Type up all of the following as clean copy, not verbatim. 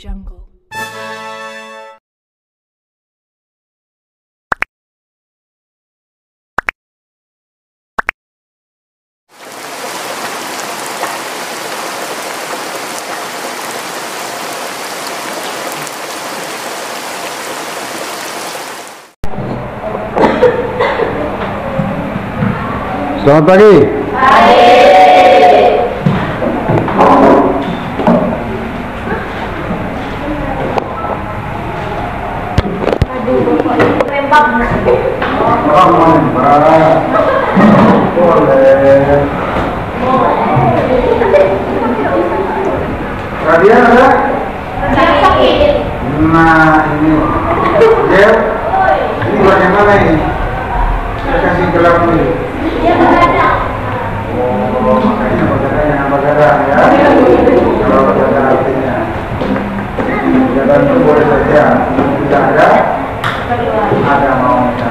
Jungle. Selamat pagi. Radian ada? Nah ini dia ini bagaimana ini? Saya kasih gelap nih. Oh, makanya jangan bergadang ya. Kalau bergadang artinya jalan itu boleh saja, tidak ada maunya.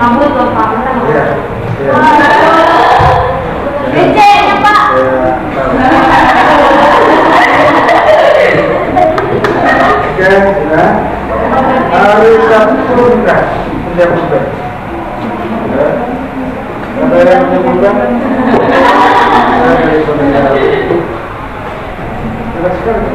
Kamu itu apa? Iya. Gede ya Pak. Oke, sudah. Hari Sabtu sudah penjemputan. Ada yang penjemputan? Jelas sekali.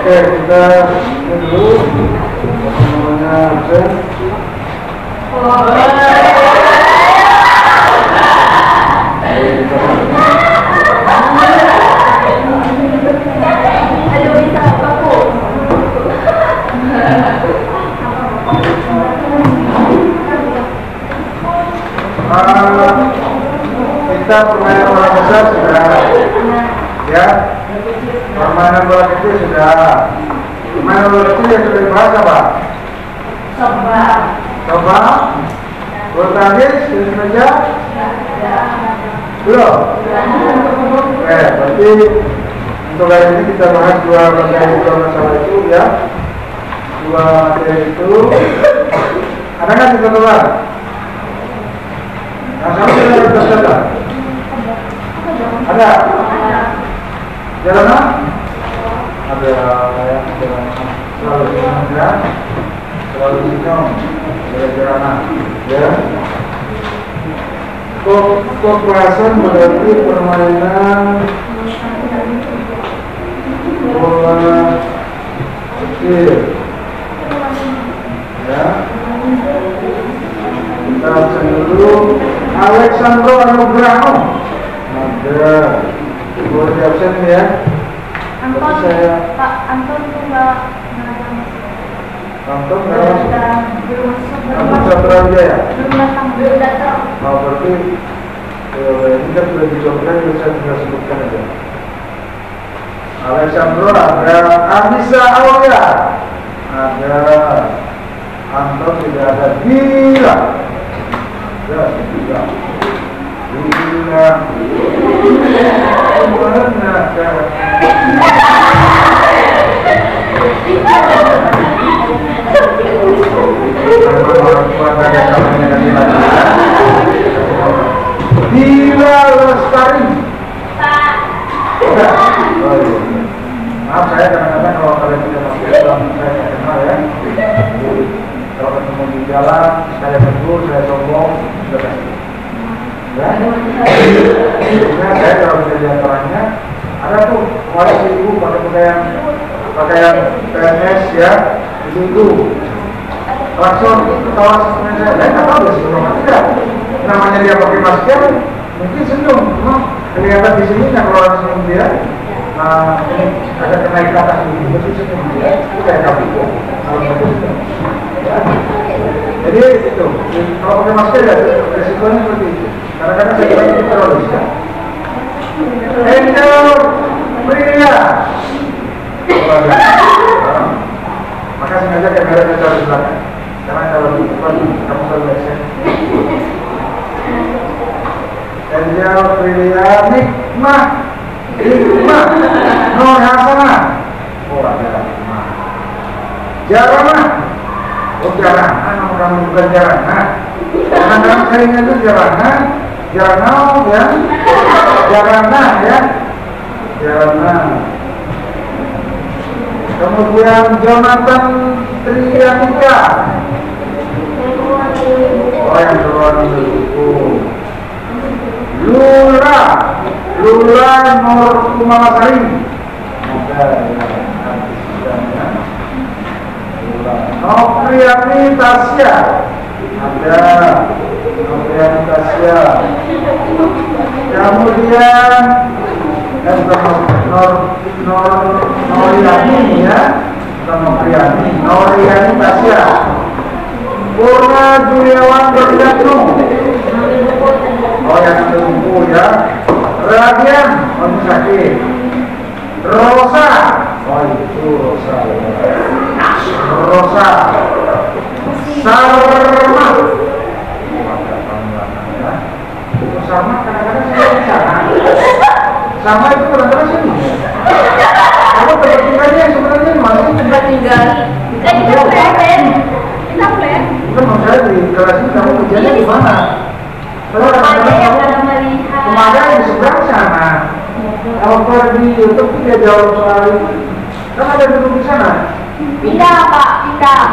Oke, kita dulu namanya absen. Kita permainan bola besar sudah, ya. Permainan bola kecil sudah. Permainan bola kecil yang sudah dibahas apa? Coba. Bulu tangkis di meja. Belum. Oke, berarti untuk hari ini kita bahas dua masalah itu, ya. Dua materi itu. Ada nggak di luar? Nah, sama kita berkata. Ada? Jalanan? Ada ya, jalanan. Selalu ya. Selalu sinyal. Jalanan. Ya. Kekerasan berarti permainan bola kecil. Ya. Kita absen dulu. Alexandro Anugrahom ada, boleh di absen ya. Anton, saya Pak Anton tuh nggak Anton nggak belum Anton Satra ya. belum datang. Oh, berarti ini kan sudah dicoba, saya tinggal sebutkan aja. Alexandro ada, Anissa Aulia ada, Anton tidak ada, Bila. Ya, tidak. Bila. Mana kan? Bila Lestari. Oh, iya. Maaf saya kadang-kadang kalau kalian tidak pakai Islam saya tidak kenal ya. Kalau ketemu di jalan, saya tegur, saya sombong, sudah. Ya, nah, saya kalau bisa diantaranya ada tuh waris ibu pakaian PNS ya, itu klakson ketawa sebenarnya saya nggak tahu ya sebelumnya tidak. Namanya dia pakai masker, mungkin senyum, kelihatan di sini yang keluar senyum dia. Ini ada kenaikan atas ini, berarti senyum dia, itu kayak kapiko. Jadi itu, kalau pakai masker ya resikonya seperti itu. Kadang-kadang saya kira itu teroris ya. Angel Pria. Maka sengaja kamera saya taruh di belakang. Karena kalau di depan kamu selalu aksen. Angel Pria Nikmah. Nur Hasanah. Oh ada. Jarana. Oh Jarana, nama kamu bukan Jarana. Nama saya itu Jarana. Jarana ya. Jarana ya. Jarana. Kemudian Jonathan Trianika. Oh yang keluar buku. Lula Nur Kumalasari. Nopriani Tasya. Ada Nopriani Tasya. Kemudian Noriani ya. Noriani Tasya. Purna Juliawan Berjatnu. Oh yang terumpu ya. Radian orang sakit. Rosa. Oh itu Rosa. Rosa. Sarma. Sama kadang-kadang saya sana. Sama itu kadang-kadang sini. Kamu tempat tinggalnya sebenarnya masih tempat tinggal. Kita plan. Bukan mau saya di kelas ini kamu kerjanya di mana? Ada yang ada melihat. Kemarin di seberang sana. Kalau pergi YouTube dia jawab soal itu. Kan ada duduk di sana. Pindah Pak, pindah.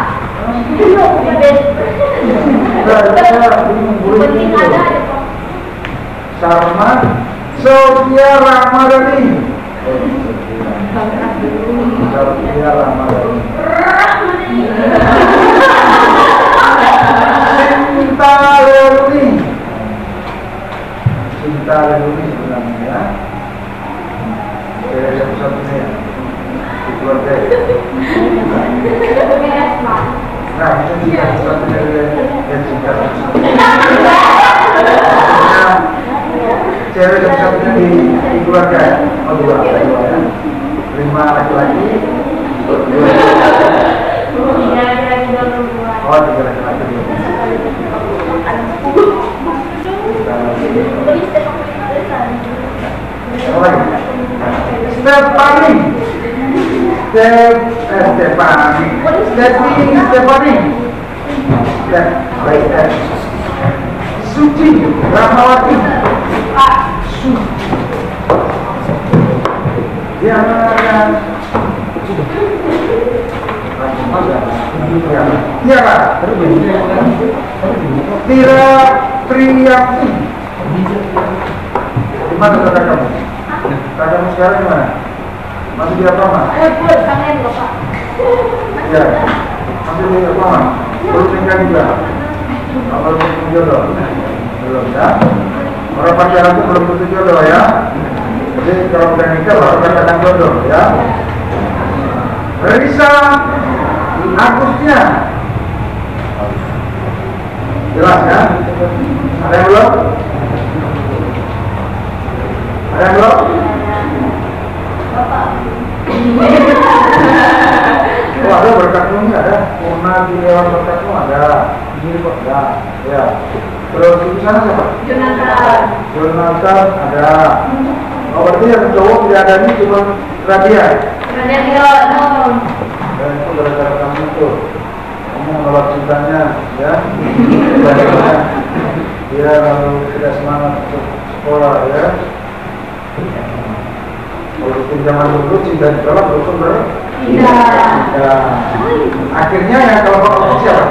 Penting ada. Sarma Sofia Ramadhani. Sofia Ramadhani. Cinta Leluni. Cinta Leluni sebenarnya ya. Oke, satu-satunya ya. Di keluarga ya. Nah, ini satu-satunya ya cinta. Cewek satu-satunya di keluarga ya. Oh dua ya. 5 laki-laki. 2 Oh, 3 laki-laki. Stefani. Suci Rahmawati. Dia Tiara Tira Priyati. Di mana kakak kamu? Kakak kamu sekarang di mana? Masih di Atama? Kangen Bapak. Iya. Masih di Atama? Belum nikah juga? Belum tentu jodoh? Belum ya? Orang pacaran itu belum tentu jodoh ya? Jadi kalau udah nikah baru katakan jodoh ya? Risa Agustia. Jelas ya? Ada yang belum? Ada yang belum? Oh ada berkatmu ini ada. Purna Juliawan berkatmu ada. Ini kok ada. Ya. Terus di sana siapa? Jonathan ada. Oh berarti yang cowok tidak ada ini cuma Radian. Dan itu gara-gara kamu itu. Kamu menolak cintanya, ya. Dia lalu tidak semangat untuk sekolah, ya. Kalau di zaman dulu cinta ditolak berusaha tidak. Akhirnya yang kalau bapak siapa?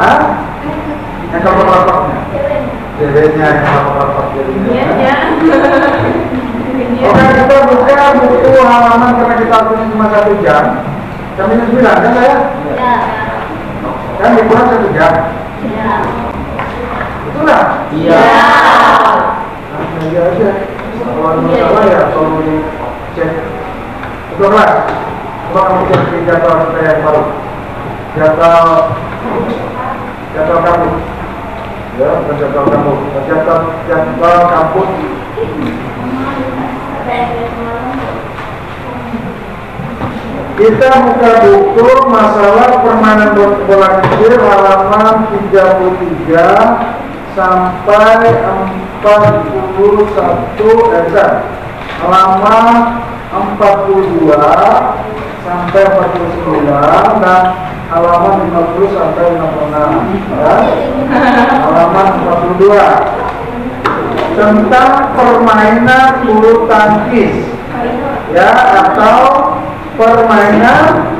Hah? Yang kalau bapaknya? Ceweknya yang kalau bapak jadinya. Oke, kita buka buku halaman karena kita punya cuma 1 jam. Jam ini 9 kan saya? Ya. Kan dikurang 1 jam. Ya. Itulah. Iya. Nah, iya aja. Kalau ada masalah ya tolong dicek. Itu kelas. Coba kamu cek di jadwal saya yang baru. Jadwal kamu. Ya, bukan jadwal kamu. Jadwal kampus. Kita buka buku masalah permainan bola kecil halaman 33 sampai 41 halaman 42 sampai 49 dan halaman 50 sampai 56 ya. Halaman 42 tentang permainan bulu tangkis ya, atau permainan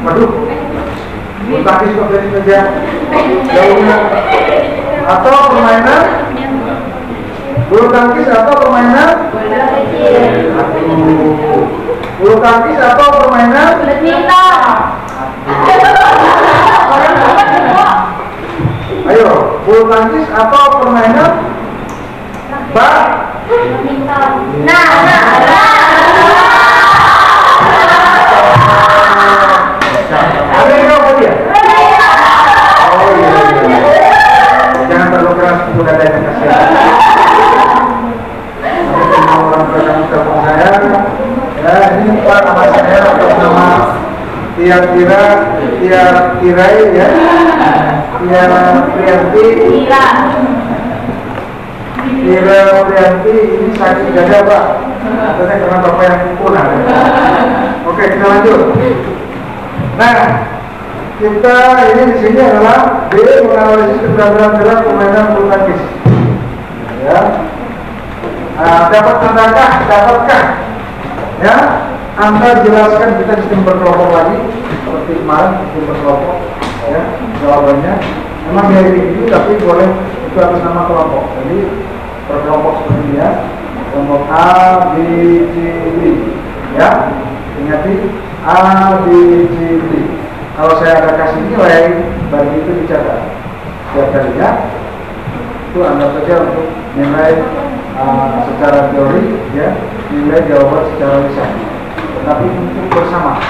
waduh, bulu tangkis kok dari meja jauhnya, atau permainan bulu tangkis atau permainan bulu tangkis atau permainan ayo, bulu tangkis atau permainan ada yang tahu dia? Oh iya, jangan terlalu keras, udah ada yang kasih. Nanti semua orang belakang telepon saya. Ya, ini Pak nama saya atau nama Tiar Kirai ya. Tiar Prianti. Tiar Prianti ini sakit dada Pak. Katanya karena Bapak yang pukul. Oke, kita lanjut. Nah, kita ini di sini adalah B, menganalisis keberadaan gerak permainan bulu tangkis. Ya, dapatkah? Ya, Anda jelaskan, kita sistem berkelompok lagi seperti kemarin sistem berkelompok. Ya, jawabannya memang dia ini, tapi boleh itu atas nama kelompok. Jadi berkelompok seperti ini ya, kelompok A, B, C, D. Ya, ingati A, B, C, D. Kalau saya ada kasih nilai, bagi itu dicatat. Setiap kalinya itu Anda saja untuk nilai secara teori, ya, nilai jawaban secara lisan. Tetapi untuk bersama,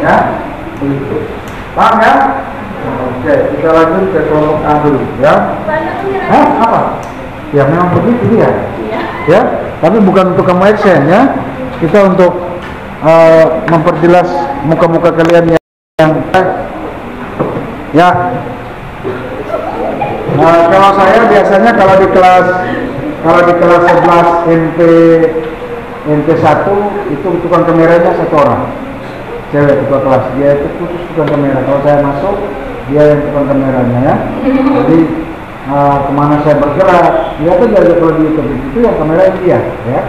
ya, begitu. Paham ya? Oke, kita lanjut ke kelompok A dulu, ya. Apa? Ya memang begitu dia. Ya, tapi bukan untuk kamu action ya. Kita untuk memperjelas muka-muka kalian yang ya. Kalau saya biasanya kalau di kelas 11 NP 1 itu tukang kameranya satu orang, cewek ketua kelas, dia itu khusus tukang kamera. Kalau saya masuk, dia yang tukang kameranya ya. Jadi kemana saya bergerak, dia tuh dari kalau di YouTube itu yang kamera dia ya.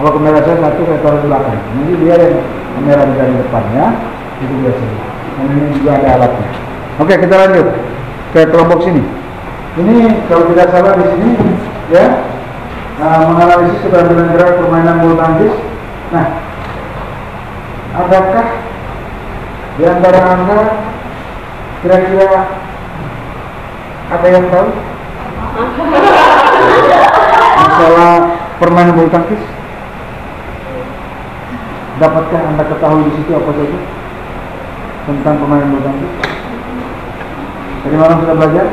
Kalau kamera saya satu, saya taruh di belakang, nanti dia yang kamera di depannya, itu biasanya. Dan ini juga ada alatnya. Oke, kita lanjut ke kelompok sini. Ini kalau tidak salah di sini ya, menganalisis keterampilan gerak permainan bulu tangkis. Nah, adakah di antara Anda kira-kira ada yang tahu masalah permainan bulu tangkis? Dapatkah Anda ketahui di situ apa saja tentang permainan bulu tangkis? Dari mana sudah belajar?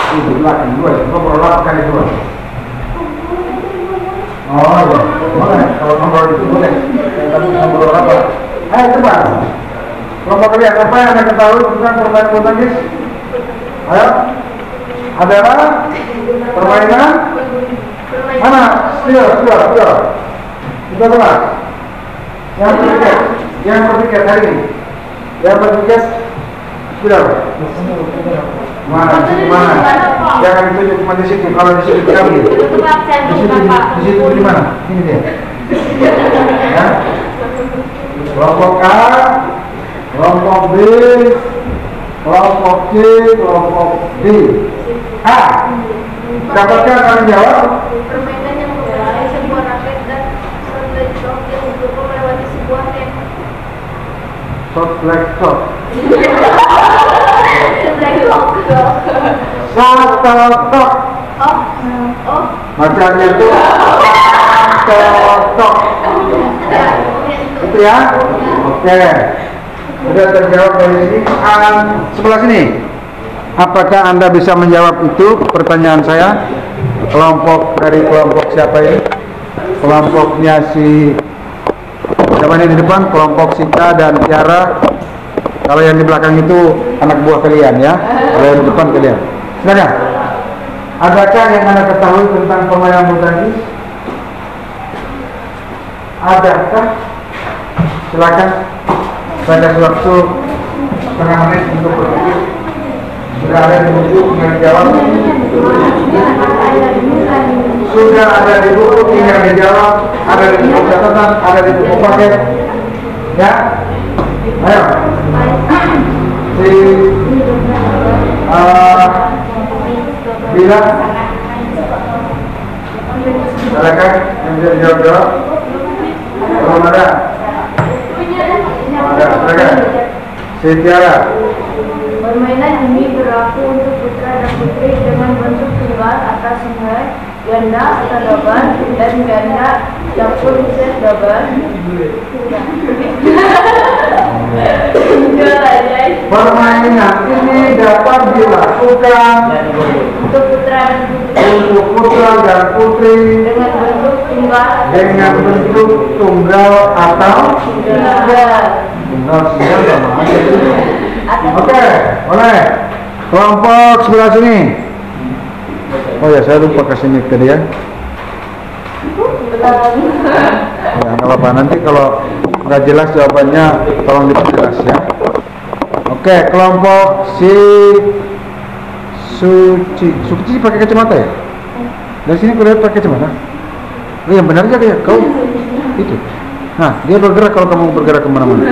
Itu belakang dua, nomor 8 kali 2. Oh iya, boleh. Kalau nomor itu boleh. Tapi nomor berapa? Ayo cepat. Kelompok kalian apa yang Anda ketahui tentang permainan bulu tangkis? Ayo. Adalah permainan mana? Still. Kita kelas. Yang bertiket hari ini. Yang bertiket sudah. Mana? Jangan ditunjuk cuma di situ. Kalau di situ kami. Di situ di mana? Ini dia. Ya. Kelompok A, kelompok B, kelompok C, kelompok D. A. Dapatkah kalian jawab? Permainan yang menggunakan sebuah raket dan shot yang untuk melewati sebuah net. Shot. Bacanya itu tok. Itu ya? Oke. Sudah terjawab dari sini. Sebelah sini. Apakah Anda bisa menjawab itu pertanyaan saya? Dari kelompok siapa ini? Kelompoknya si siapa ini di depan? Kelompok Sita dan Tiara. Kalau yang di belakang itu anak buah kalian ya. Kalau yang di depan kalian. Silakan. Adakah yang Anda ketahui tentang permainan bulu tangkis? Adakah? Silakan. Saya kasih waktu setengah menit untuk berpikir. Sudah ada di buku yang dijawab? Sudah ada di buku yang dijawab? Ada di buku catatan? Ada di buku paket? Ya? Ayo. Bila? Silakan yang bisa dijawab-jawab. Belum ada? Ada, silakan. Tiara. Permainan ini berlaku untuk putra dan putri dengan bentuk tunggal atau single, ganda atau double, dan ganda campur set double. Permainan ini dapat dilakukan untuk putra dan putri dengan bentuk tunggal atau single. Oke, boleh. Kelompok sebelah sini. Oh ya, saya lupa kasih mic tadi ya. Ya, nggak apa-apa. Nanti kalau nggak jelas jawabannya, tolong diperjelas ya. Oke, kelompok Suci pakai kacamata ya? Dari sini kulihat pakai kacamata. Oh, yang benar aja ya, kau itu. Nah, dia bergerak kalau kamu bergerak kemana-mana.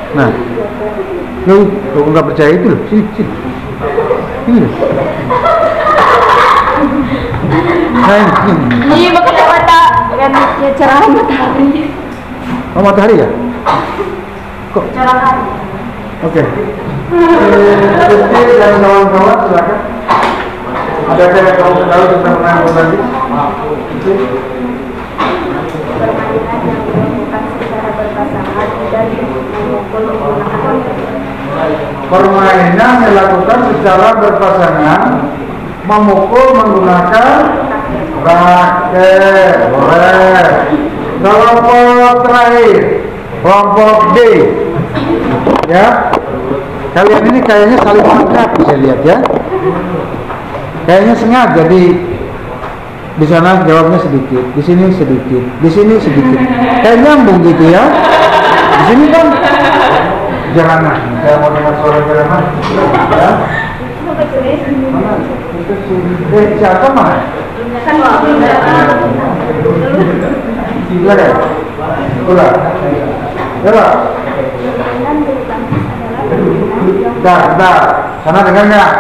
Nah, lu kalau nggak percaya itu loh, sini. Ini loh. Nah, ini. Iya, pakai kacamata kan ya cerah matahari. Oh, matahari ya? Kok? Cerah hari. Oke. Suci dan kawan-kawan silakan. Ada yang kamu tahu tentang permainan tadi? Permainan yang dilakukan secara berpasangan dan memukul menggunakan Permainan dilakukan secara berpasangan, memukul menggunakan raket. Boleh. Kelompok terakhir, kelompok D. Ya, kalian ini kayaknya saling melengkapi saya lihat ya. Kayaknya sengaja di sana jawabnya sedikit, di sini sedikit, di sini sedikit. Kayak nyambung gitu ya. Di sini kan jalanan. Saya mau dengar suara jalanan. Ya. Mana? Siapa mana? Silakan. Ulah. Ulah. Dah. Sana dengar nggak?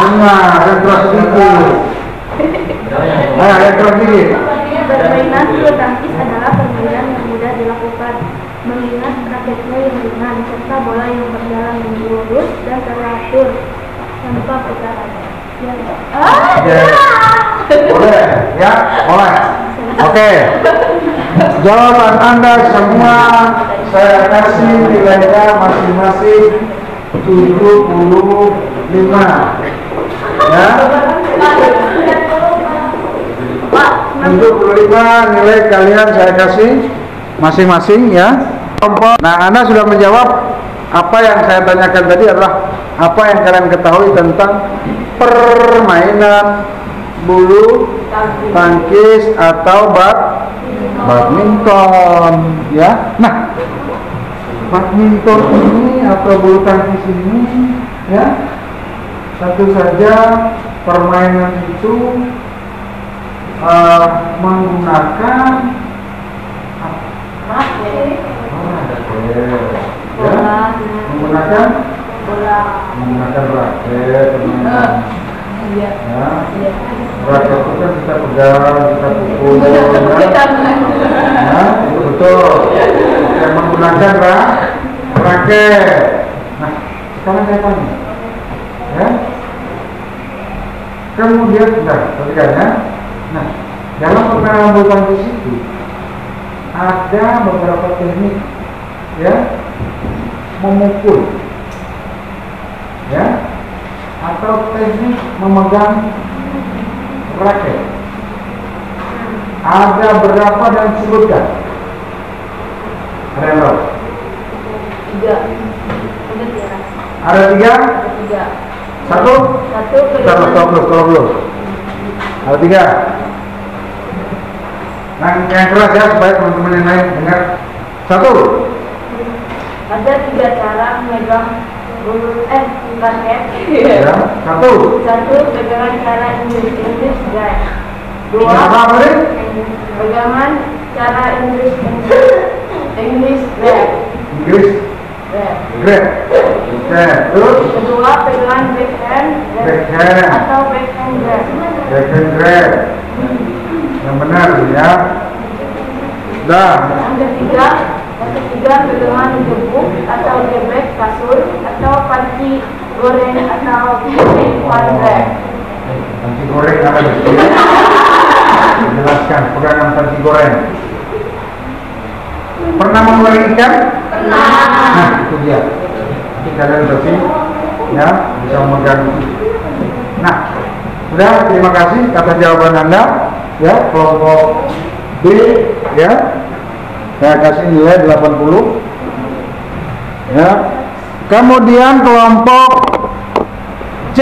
Dengar. Dan terus sedikit. Ayo, terus sedikit. Permainan bulu tangkis adalah permainan yang mudah dilakukan, mengingat raketnya yang ringan serta bola yang berjalan lurus dan teratur tanpa putaran. Boleh, ya, boleh. Oke. Jawaban Anda semua saya kasih nilainya masing-masing 75. Ya. 75 nilai kalian saya kasih masing-masing ya. Nah, Anda sudah menjawab apa yang saya tanyakan tadi adalah apa yang kalian ketahui tentang permainan bulu tangkis atau badminton ya. Nah, badminton ini atau bulu tangkis ini ya, satu saja permainan itu menggunakan menggunakan raket, ya. Raket itu kan kita pegang, kita pukul, ya, itu betul. Yang menggunakan raket. Nah, sekarang saya tanya, ya. Kemudian perhatikan ya. Nah, dalam permainan bulu tangkis itu ada beberapa teknik, ya, memukul, ya, atau teknik memegang raket. Ada berapa dan sebutkan? Ada yang berapa? 3. Ada 3? 3. 1? 1. Stop dulu. Ada 3. Yang keras ya, supaya teman-teman yang lain dengar. 1. Ada 3 cara memegang raket. Ya. 1. Pegangan cara English grab. 2. Apa tadi? Pegangan cara English grab. Grab. Terus? Kedua, pegangan backhand atau backhand grab. Backhand grab. Yang benar ya. Dah. Yang ketiga, pegangan gebuk atau gebek kasur atau panci goreng atau pan grab. Panci goreng apa itu? Jelaskan pegangan panci goreng. Pernah menggoreng ikan? Pernah. Nah, itu dia. Nanti kalian bersih, ya, bisa memegang. Nah, sudah, terima kasih atas jawaban Anda, ya, kelompok B, ya, saya kasih nilai 80, ya. Kemudian kelompok C,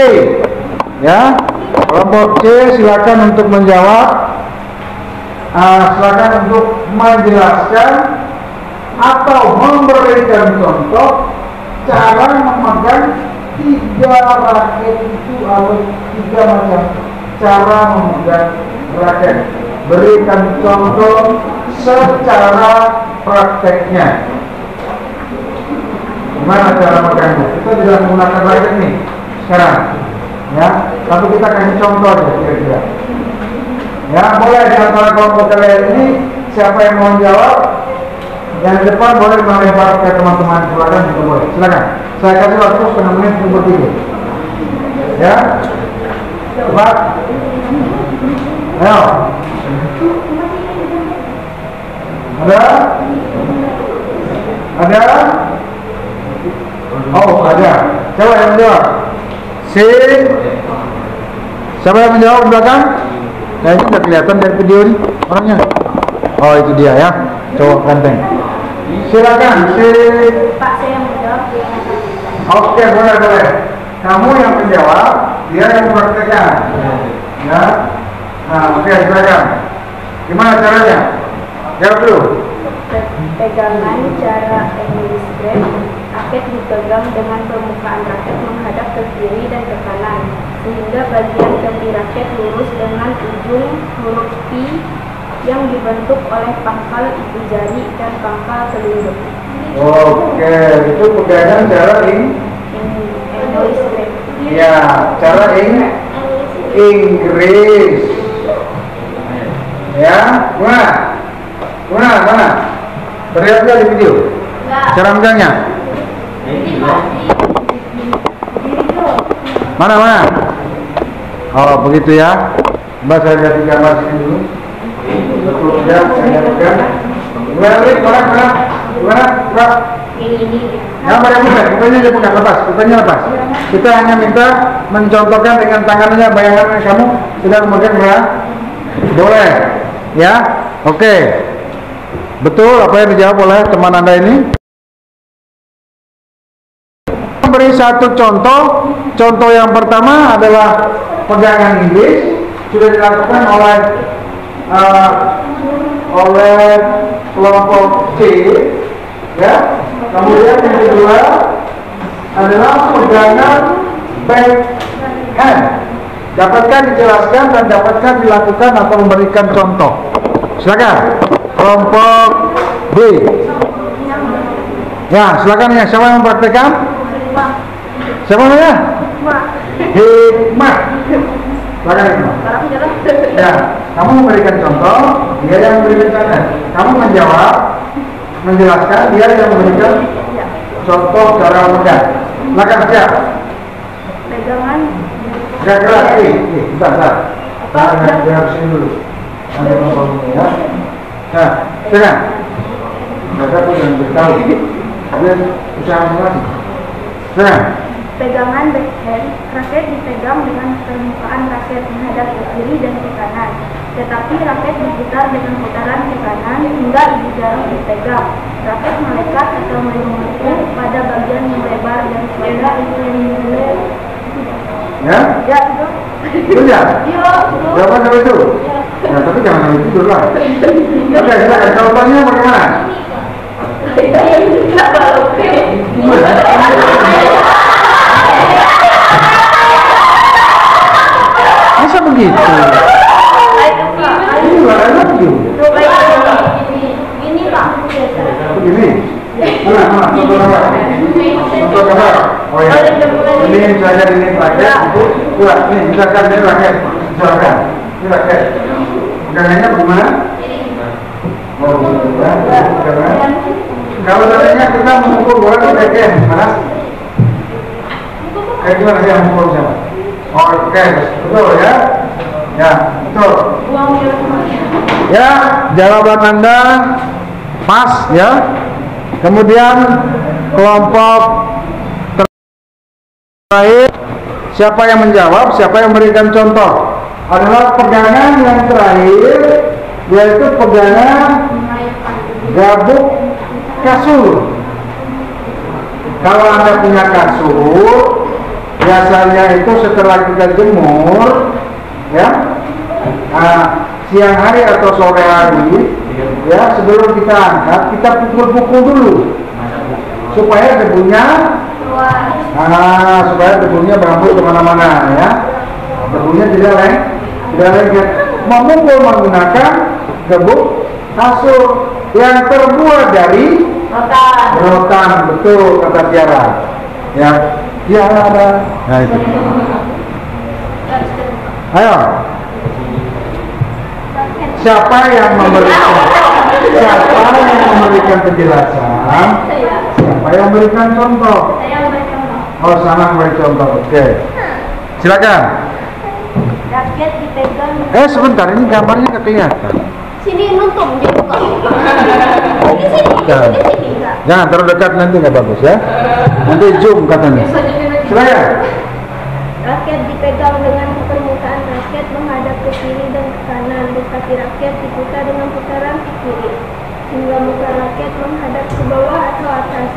ya, kelompok C silakan untuk menjawab, silakan untuk menjelaskan atau memberikan contoh cara memegang 3 raket itu atau 3 macam cara memegang raket. Berikan contoh secara prakteknya. Gimana cara megangnya? Kita tidak menggunakan raket nih sekarang, ya. Tapi kita kasih contoh aja kira-kira. Ya, boleh di antara kelompok kalian ini siapa yang mau jawab? Yang depan boleh melempar ke teman-teman di belakang juga boleh. Silakan. Saya kasih waktu setengah menit untuk berpikir. Ya. Cepat. Ayo. Ada? Ada? Oh, ada. Siapa yang menjawab? Siapa yang menjawab di belakang? Kayaknya nggak kelihatan dari video ini orangnya. Oh, itu dia ya. Cowok ganteng. Silakan Pak, saya yang menjawab. Oke, boleh. Kamu yang menjawab, dia yang mempraktekkan. Ya. Nah, oke, silakan. Gimana caranya? Jawab dulu. Pegangan cara English grab, raket dipegang dengan permukaan raket menghadap ke kiri dan ke kanan, sehingga bagian tepi raket lurus dengan ujung huruf P yang dibentuk oleh pangkal ibu jari dan pangkal telunjuk. Oke, itu pegangan cara English grab. Ya, cara Inggris. Ya, mana? Terlihat nggak di video? Cara megangnya? Mana? Oh, begitu ya. Mbak, saya lihat di gambar sini dulu. Betul ya, saya pegang. Gimana? Ini. Gambar yang bukan, kutanya aja bukan, lepas. Kita hanya minta mencontohkan dengan tangannya, bayangan kamu sedang memegang ya. Boleh, ya? Oke. Betul apa yang dijawab oleh teman Anda ini? Beri satu contoh yang pertama adalah pegangan Inggris, sudah dilakukan oleh kelompok C, ya. Kemudian yang kedua adalah pegangan backhand. Dapatkan dijelaskan dan dapatkan dilakukan atau memberikan contoh. Silakan kelompok B. Ya, silakan ya. Siapa yang mempraktekkan? Siapa namanya? Hikmah. Silakan Hikmah. Ya, kamu memberikan contoh, dia yang memberikan contoh. Kamu menjawab, menjelaskan, dia yang memberikan contoh cara memegang. Silakan siap. Pegangan. Gak keras sih. Bentar. Jangan sini dulu. Nanti ngomong ya. Nah, dengar. Mereka pun yang beritahu. Dia usaha lagi. Dengar. Pegangan backhand, raket dipegang dengan permukaan raket menghadap ke kiri dan ke kanan. Tetapi raket diputar dengan putaran ke kanan hingga ibu jari dipegang. Raket melekat atau melengkung pada bagian yang lebar dan pada Ya? Ya, Itu ya? Jawaban sampai itu? Ya, tapi jangan sampai tidur lah. Oke, silakan. Contohnya bagaimana? Masa begitu? Ini lah, enak tuh. Gini Pak. Begini. Mana? Contoh gambar. Contoh gambar. Oh ya. Ini misalnya ini raket. Buat. Nih, misalkan ini raket. Misalkan. Ini raket. Pegangannya bagaimana? Oh, ya. Pegangan. Kalau seandainya kita mengukur bola pakai game, mana? Kayak gimana sih yang mengukur siapa? Oke, betul ya? Ya, betul. Ya, jawaban Anda pas ya. Kemudian kelompok terakhir, siapa yang menjawab, siapa yang memberikan contoh adalah pegangan yang terakhir, yaitu pegangan gabuk kasur. Kalau Anda punya kasur, biasanya itu setelah kita jemur, ya, siang hari atau sore hari, ya, sebelum kita angkat, kita pukul-pukul dulu supaya debunya supaya debunya berambut kemana-mana, ya, debunya tidak lengket. Memukul menggunakan gebuk kasur yang terbuat dari rotan, betul kata Tiara, ya. Tiara ada. Nah itu. Ayo. Siapa yang memberikan penjelasan? Siapa yang memberikan contoh? Oh, sama memberi contoh. Oke. Silakan. Raket dipegang. Sebentar, ini gambarnya nggak kelihatan. Sini nuntung dibuka. Di sini. Jangan terlalu dekat, nanti nggak bagus ya. Nanti zoom katanya. Silakan. Raket dipegang dengan permukaan raket menghadap ke kiri dan ke kanan. Kaki raket diputar dengan putaran ke kiri hingga muka raket menghadap ke bawah atau atas.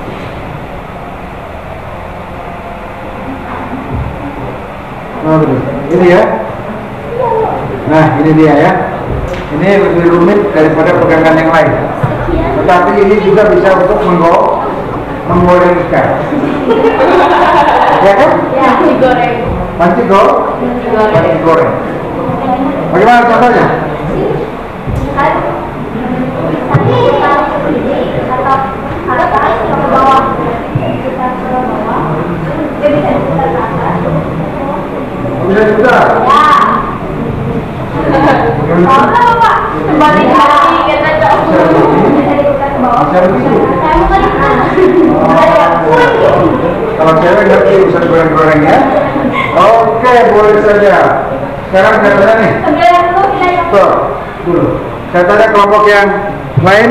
Oh, ini ya. Nah, ini dia ya. Ini lebih rumit daripada pegangan yang lain. Tetapi ini juga bisa untuk menggoreng ikan. Ya kan? Ya, digoreng. Panci goreng. Bagaimana contohnya? Bisa juga. Kalau cewek ngerti bisa goreng-goreng ya. Oke, boleh saja. Sekarang saya tanya nih. Tuh, dulu. Saya tanya kelompok yang lain.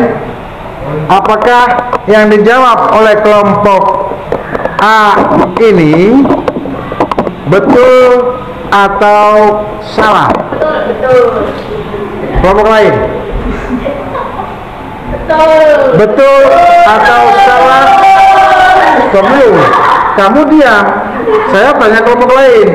Apakah yang dijawab oleh kelompok A ini betul atau salah? Betul. Kelompok lain? Betul atau salah? Kamu diam. Saya tanya kelompok lain.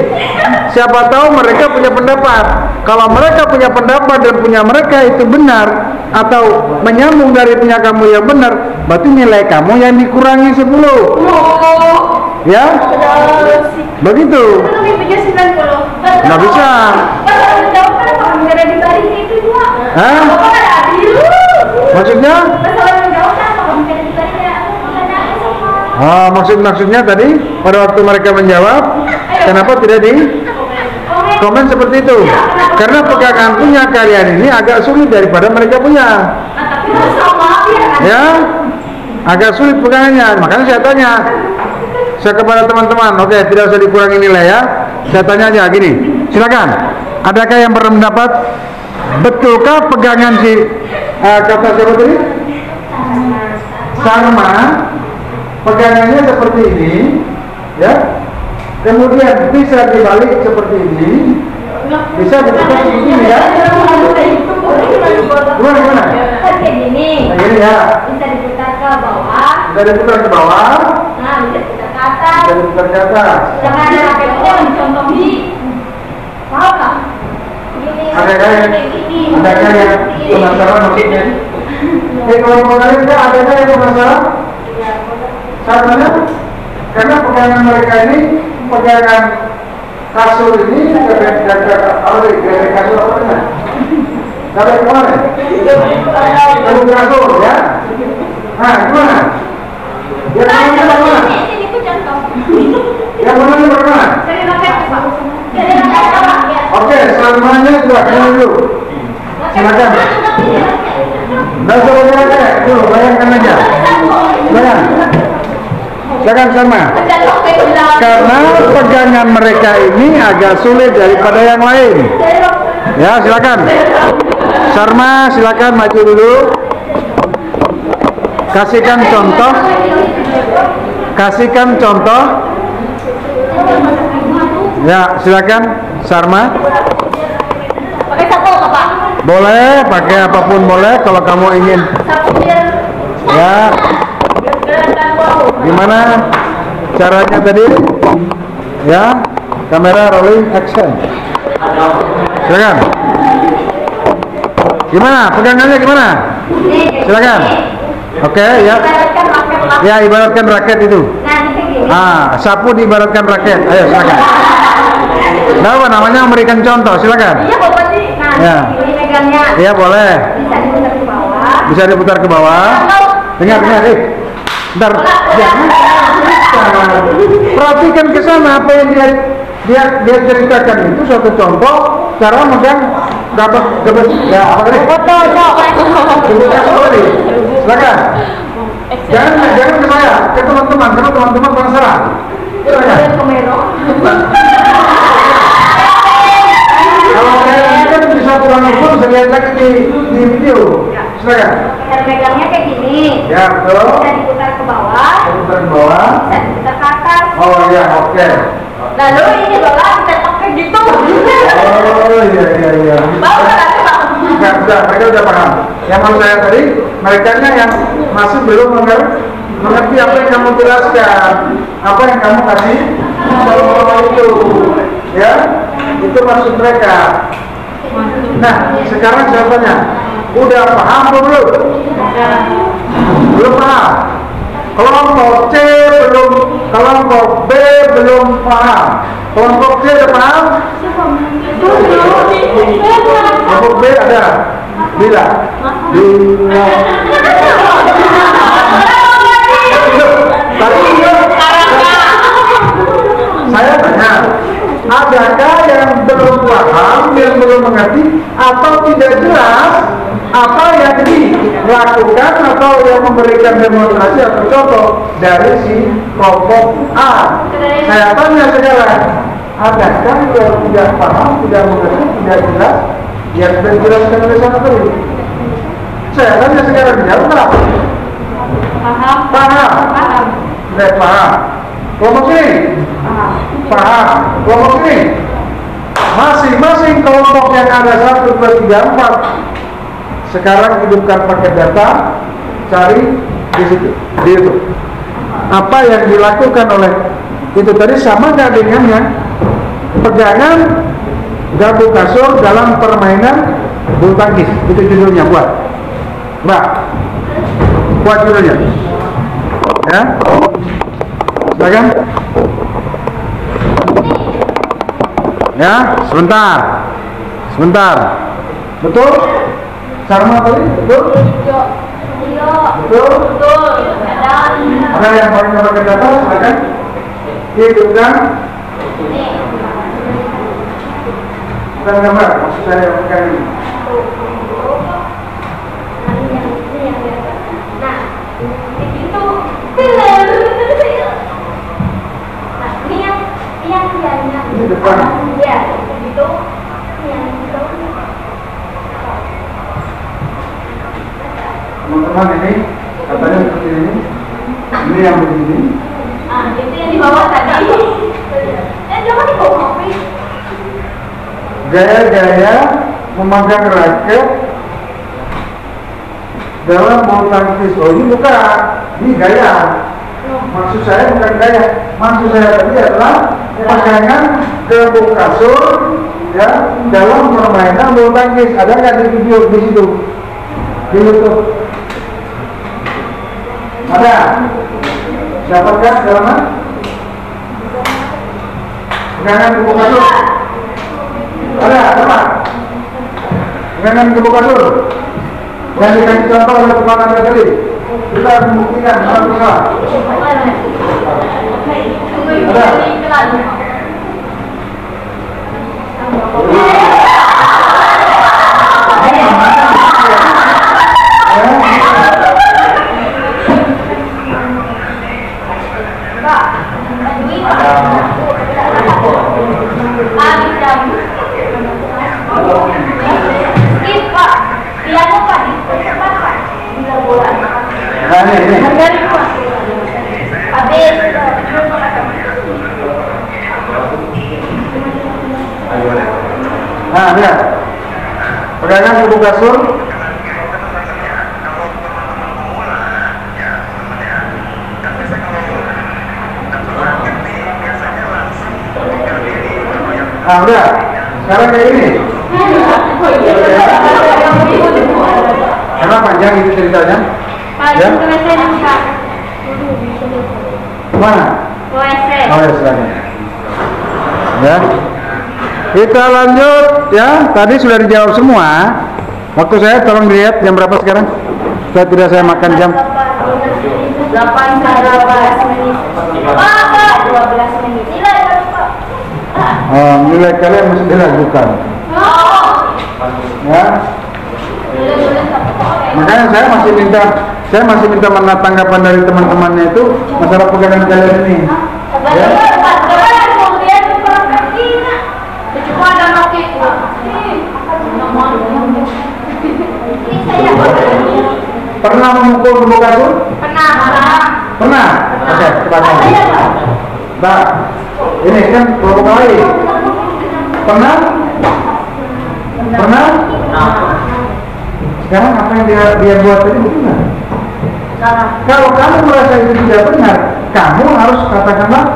Siapa tahu mereka punya pendapat. Kalau mereka punya pendapat dan punya mereka itu benar atau menyambung dari punya kamu yang benar, berarti nilai kamu yang dikurangi 10. Ya? Begitu. Nggak bisa. Hah? Maksudnya? Maksudnya tadi pada waktu mereka menjawab, kenapa tidak di komen seperti itu? Karena pegangan punya kalian ini agak sulit daripada mereka punya. Ya, agak sulit pegangannya. Makanya saya tanya, saya kepada teman-teman, oke, tidak usah dikurangi nilai ya. Saya tanya aja gini, silakan. Adakah yang berpendapat betulkah pegangan si kata siapa tadi? Sama. Pegangannya seperti ini, ya. Kemudian bisa dibalik seperti ini, bisa diputar seperti ini ya. Gimana? Kayak gini. Nah, ini ya. Bisa diputar ke bawah. Bisa diputar ke bawah. Nah, bisa diputar ke atas. Bisa diputar diputar ke atas. Jangan ada raketnya mencontohi. Paham nggak? Ada yang penasaran maksudnya? Kalau kalian ada yang penasaran? Caranya, karena pegangan mereka ini, pegangan kasur ini, kasur apa namanya? Sampai kemana? Kasur kasur, ya? Nah, gimana? Yang mana? Ini pun contoh. Yang mana? Dari raket Pak. Dari raket Pak. Oke, selamanya juga ini dulu. Silakan. Nggak usah pakai dulu, bayangkan aja. Bayang. Silakan sama. Karena pegangan mereka ini agak sulit daripada yang lain. Ya, silakan. Sarma, silakan maju dulu. Kasihkan contoh. Kasihkan contoh. Ya, silakan Sarma. Pakai sapu apa Pak? Boleh, pakai apapun boleh kalau kamu ingin. Sapu biar. Ya. Gimana caranya tadi? Ya, kamera rolling action. Silakan. Gimana? Pegangannya gimana? Silakan. Oke, ya. Ya, ibaratkan raket itu. Sapu diibaratkan raket. Ayo, silakan. Nah, apa namanya memberikan contoh? Silakan. Iya, Bapak sih. Nah, Ya. ini megangnya. Iya, boleh. Bisa diputar ke bawah. Bisa diputar ke bawah. Dengar. Bentar. Perhatikan ke sana apa yang dia ceritakan itu suatu contoh cara megang dapat ya apa tadi? Dibuka sekali. Silakan. Jangan ke saya, ke teman-teman, karena teman-teman penasaran. Silakan. Kalau saya kan bisa pulang pun bisa lihat lagi di video. Silakan. Cara megangnya kayak gini. Ya, betul. Bisa diputar ke bawah. Diputar ke bawah. Bisa diputar ke atas. Oh iya, oke. Lalu ini Bapak kita pakai gitu. Oh iya. Bapak nanti Pak. Enggak, mereka udah paham. Yang mau saya tadi, mereka yang masih belum mengerti apa yang kamu jelaskan, apa yang kamu kasih contoh itu, ya, itu maksud mereka. Nah, sekarang jawabannya, udah paham atau belum? Belum paham. Kelompok C belum, kelompok B belum paham. Kelompok C udah paham? Kelompok B ada? Bila? Saya tanya, adakah yang belum paham, yang belum mengerti, atau tidak jelas apa yang dilakukan atau yang memberikan demonstrasi atau contoh dari si kelompok A? Saya tanya sekarang, adakah yang tidak paham, tidak mengerti, tidak jelas yang sudah dijelaskan oleh sana tadi? Saya tanya sekarang, jawab nggak? Paham. Tidak paham. Kelompok ini? Paham. Kelompok ini? Masing-masing kelompok yang ada 1, 2, 3, 4 sekarang hidupkan paket data, cari di situ, di YouTube. Apa yang dilakukan oleh itu tadi sama nggak dengan yang pegangan garpu kasur dalam permainan bulu tangkis? Itu judulnya, buat judulnya, ya. Silakan. Ya, sebentar. Betul? Sarma tadi? Betul? Betul? Ada yang paling pakai data? Silakan. Hidupkan. Bukan gambar, maksud saya bukan ini. Nah, itu Ini depan. ya, itu yang itu. Teman-teman ini katanya seperti ini yang begini. Itu yang di bawah tadi. Jangan di bawah kopi. Gaya-gaya memegang raket dalam bulu tangkis. Oh, ini bukan, ini gaya. Maksud saya bukan gaya. maksud saya tadi adalah pegangan gembok kasur ya dalam permainan bulu tangkis. Ada nggak di video di situ di YouTube? Ada? Dapatkan dalam pegangan gembok kasur? Ada? Apa? Pegangan gembok kasur yang dikasih contoh oleh teman Anda tadi. Kita membuktikan hal bisa. Ada? Nah, lihat pegangan gembok kasur. Nah, udah. Sekarang kayak ini. Karena panjang itu ceritanya. Ya. Mana? Ya. Kita lanjut ya. Tadi sudah dijawab semua. Waktu saya tolong dilihat jam berapa sekarang? Supaya tidak saya makan jam. 8:12 menit. 12 menit. Nilai kalian mesti diragukan. Ya. Makanya saya masih minta mana tanggapan dari teman-temannya itu masalah pegangan kalian ini. Ya. Pernah memukul gembok kasur? Pernah. Oke, coba tanya. Nah, ini kan kelompok lain. Pernah? Sekarang apa yang dia buat tadi benar? Kalau kamu merasa itu tidak benar, kamu harus katakanlah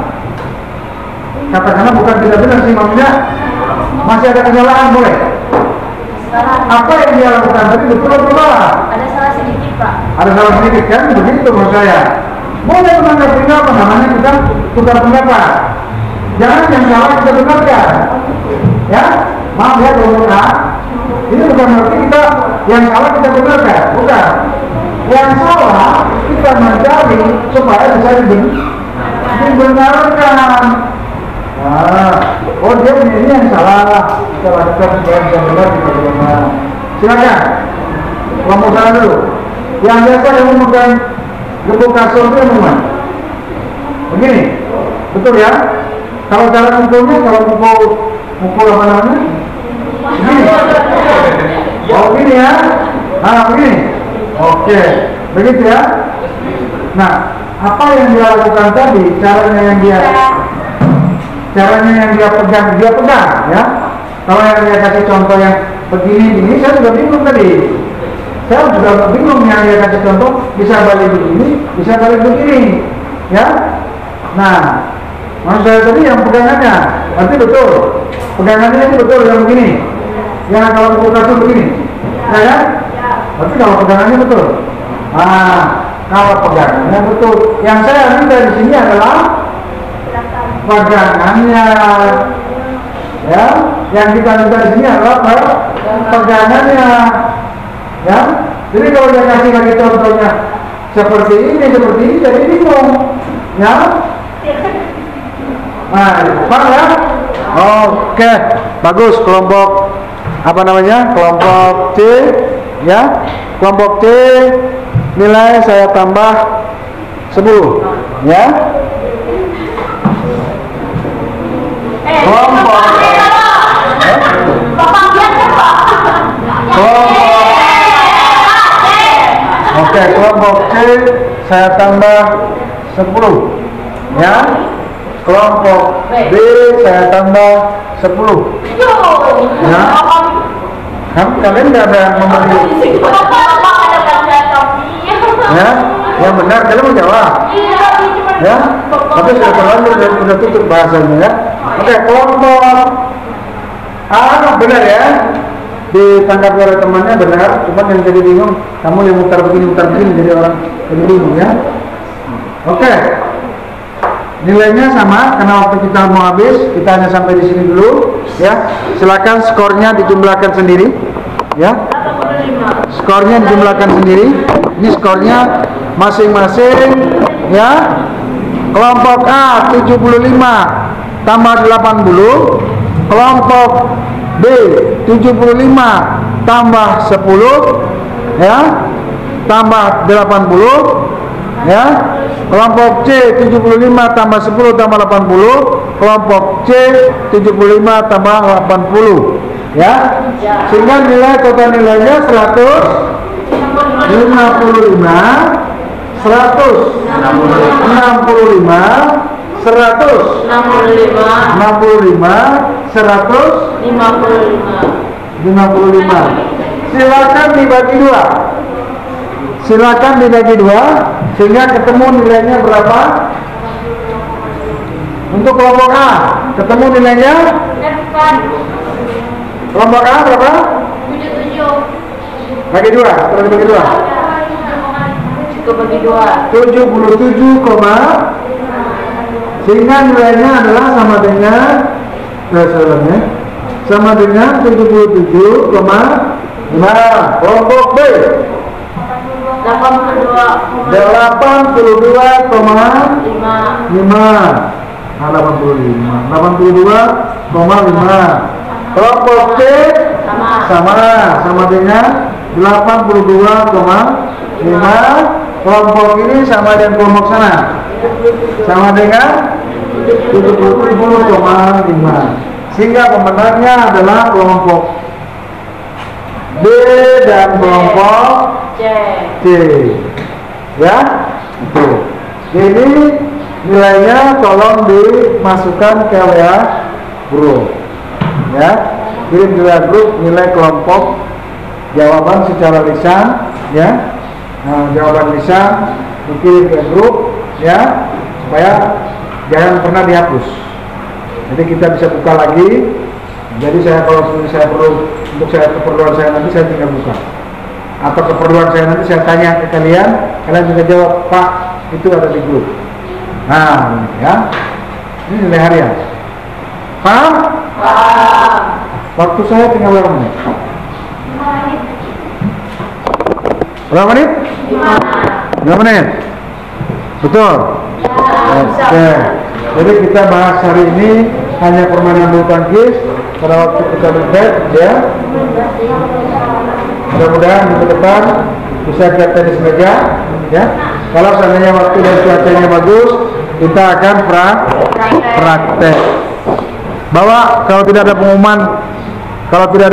bukan tidak benar sih, maksudnya masih ada kesalahan, boleh? Apa yang dia lakukan tadi betul atau salah? Ada salah sedikit, Pak. Ada salah sedikit kan? Begitu menurut saya. Boleh menanggapi apa namanya, kita tukar pendapat. Jangan yang salah kita benarkan. Ya, maaf ya kalau ini bukan berarti kita yang salah kita benarkan, bukan. Yang salah kita mencari supaya bisa dibenarkan. Nah, oh dia ini yang salah, kita lakukan supaya bisa benar kita benar. Silakan, kelompok sana dulu. Yang biasa yang memegang gembok kasur itu yang mana? Begini, betul ya? Kalau cara mukulnya, kalau mukul apa namanya? Begini. Oh begini ya? Nah begini. Oke, begitu ya? Nah, apa yang dia lakukan tadi? Caranya yang dia pegang ya. Kalau yang dia kasih contoh yang begini, saya juga bingung tadi. Saya juga bingung yang dia kasih contoh bisa balik begini, bisa balik begini, ya. Nah, maksud saya tadi yang pegangannya, berarti betul. Pegangannya itu betul yang begini. Ya kalau buku kasur begini, ya kan? Berarti kalau pegangannya betul. Nah, kalau pegangannya betul. Yang saya minta di sini adalah pegangannya, ya. Yang kita minta di sini adalah pegangannya, ya. Jadi kalau dia kasih lagi contohnya seperti ini, jadi bingung, ya. Nah, paham ya? Oke, bagus. Kelompok apa namanya? Kelompok C, ya. Kelompok C nilai saya tambah 10, ya. Kelompok Oke, kelompok C saya tambah 10, ya. Kelompok B saya tambah 10, ya. Kalian nggak ada memberi, ya. Yang benar kalian mau jawab. Ya, tapi sudah terlanjur dan sudah tutup bahasanya ya. Oke, kelompok benar ya. Ditangkap oleh temannya benar, cuman yang jadi bingung, kamu yang mutar begini jadi orang jadi bingung ya. Oke. Nilainya sama karena waktu kita mau habis, kita hanya sampai di sini dulu ya. Silakan skornya dijumlahkan sendiri ya. Skornya dijumlahkan sendiri. Ini skornya masing-masing ya. Kelompok A 75 tambah 80, kelompok B 75 tambah 10 ya, tambah 80 ya. Kelompok C 75 tambah 10 tambah 80, kelompok C 75 tambah 80 ya. Sehingga nilai total nilainya 155, 165, 165, 155. Silakan dibagi dua. Silakan dibagi dua sehingga ketemu nilainya berapa? Untuk kelompok A ketemu nilainya? Kelompok A berapa? 77. Bagi dua, terus bagi dua. Cukup bagi dua. 77, sehingga nilainya adalah sama dengan sama dengan 77,5. Kelompok B 82,5. Kelompok C sama dengan 82,5. Kelompok ini sama dengan kelompok sana sama dengan 70,5. Sehingga pemenangnya adalah kelompok B dan kelompok C ya. Itu. Jadi nilainya tolong dimasukkan ke WA grup ya. Kirim di WA grup nilai kelompok jawaban secara lisan ya. Nah, jawaban lisan dikirim ke grup ya, supaya jangan pernah dihapus. Jadi kita bisa buka lagi. Jadi kalau saya perlu untuk keperluan saya nanti saya tinggal buka. Atau keperluan saya nanti saya tanya ke kalian bisa jawab, Pak, itu ada di grup. Nah, ya. Ini nilai harian. Paham? Paham. Waktu saya tinggal berapa menit? Berapa menit? 5 menit. Betul? Oke. Jadi kita bahas hari ini hanya permainan bulu tangkis pada waktu kita break ya. Mudah-mudahan minggu depan bisa kita tenis meja ya. Kalau seandainya waktu dan cuacanya bagus, kita akan praktek. Bawa kalau tidak ada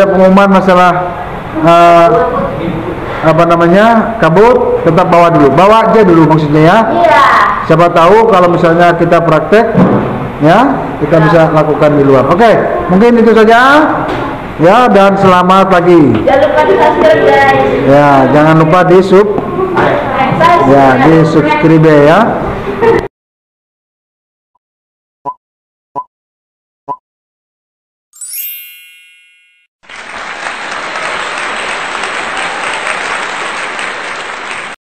pengumuman masalah kabut, tetap bawa dulu. Bawa aja dulu maksudnya ya. Iya. Siapa tahu kalau misalnya kita praktek ya, kita bisa lakukan di luar. Oke, mungkin itu saja. Ya, dan selamat pagi. Jangan lupa di subscribe guys. Ya, jangan lupa di subscribe ya.